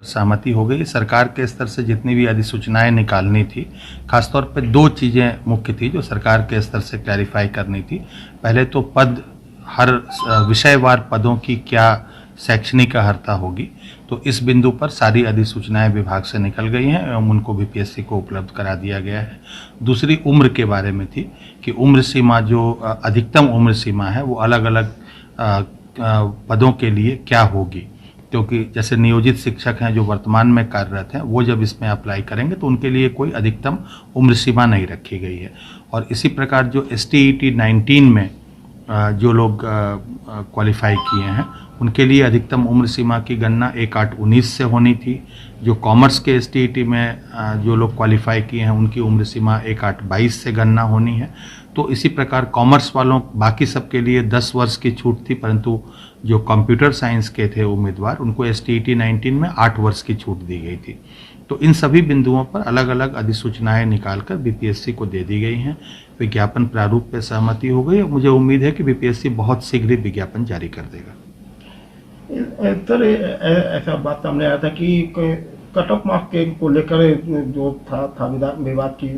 सहमति हो गई। सरकार के स्तर से जितनी भी अधिसूचनाएं निकालनी थी, खासतौर पे दो चीज़ें मुख्य थी जो सरकार के स्तर से क्लैरिफाई करनी थी। पहले तो पद, हर विषयवार पदों की क्या शैक्षणिक अर्हता होगी, तो इस बिंदु पर सारी अधिसूचनाएं विभाग से निकल गई हैं एवं उनको बीपीएससी को उपलब्ध करा दिया गया है। दूसरी उम्र के बारे में थी कि उम्र सीमा, जो अधिकतम उम्र सीमा है वो अलग अलग पदों के लिए क्या होगी, क्योंकि जैसे नियोजित शिक्षक हैं जो वर्तमान में कार्यरत हैं, वो जब इसमें अप्लाई करेंगे तो उनके लिए कोई अधिकतम उम्र सीमा नहीं रखी गई है। और इसी प्रकार जो STET 19 में जो लोग क्वालिफाई किए हैं उनके लिए अधिकतम उम्र सीमा की गणना 1/8/19 से होनी थी। जो कॉमर्स के STET में जो लोग क्वालिफाई किए हैं उनकी उम्र सीमा 1/8/22 से गणना होनी है। तो इसी प्रकार कॉमर्स वालों, बाकी सबके लिए 10 वर्ष की छूट थी, परंतु जो कंप्यूटर साइंस के थे उम्मीदवार उनको STET 19 में 8 वर्ष की छूट दी गई थी। तो इन सभी बिंदुओं पर अलग अलग अधिसूचनाएं निकालकर बीपीएससी को दे दी गई हैं। विज्ञापन प्रारूप पर सहमति हो गई और मुझे उम्मीद है कि बीपीएससी बहुत शीघ्र ही विज्ञापन जारी कर देगा। सर, ऐसा बात सामने आया था कि कट ऑफ मार्क्स के को लेकर जो था विवाद की,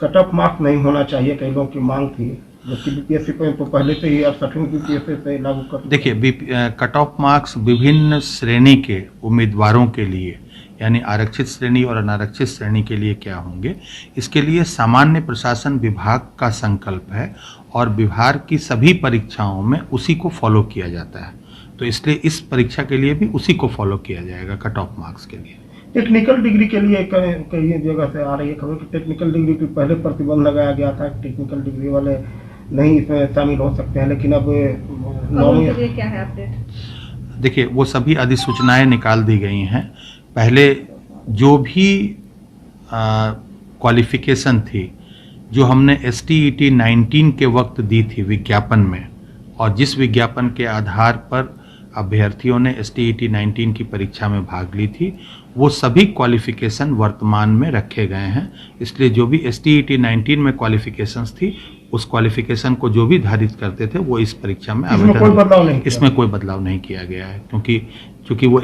कट ऑफ मार्क्स नहीं होना चाहिए, कई लोगों की मांग थी, जबकि बीपीएससी को पहले से ही 68वीं बीपीएससी से लागू कर। देखिए, कट ऑफ मार्क्स विभिन्न श्रेणी के उम्मीदवारों के लिए, यानी आरक्षित श्रेणी और अनारक्षित श्रेणी के लिए क्या होंगे, इसके लिए सामान्य प्रशासन विभाग का संकल्प है और विभाग की सभी परीक्षाओं में उसी को फॉलो किया जाता है। तो इसलिए इस परीक्षा के लिए भी उसी को फॉलो किया जाएगा, कट ऑफ मार्क्स के लिए। टेक्निकल डिग्री के लिए कई जगह से आ रही है खबर कि टेक्निकल डिग्री के पहले प्रतिबंध लगाया गया था, टेक्निकल डिग्री वाले नहीं इसमें शामिल हो सकते हैं, लेकिन अब क्या है अपडेट? देखिए, वो सभी अधिसूचनाएं निकाल दी गई हैं। पहले जो भी क्वालिफिकेशन थी जो हमने STET 19 के वक्त दी थी विज्ञापन में, और जिस विज्ञापन के आधार पर अभ्यर्थियों ने STET 19 की परीक्षा में भाग ली थी, वो सभी क्वालिफिकेशन वर्तमान में रखे गए हैं। इसलिए जो भी STET 19 में क्वालिफिकेशंस थी, उस क्वालिफिकेशन को जो भी धारित करते थे वो इस परीक्षा में आवेदन, इसमें कोई बदलाव नहीं किया गया है, क्योंकि वो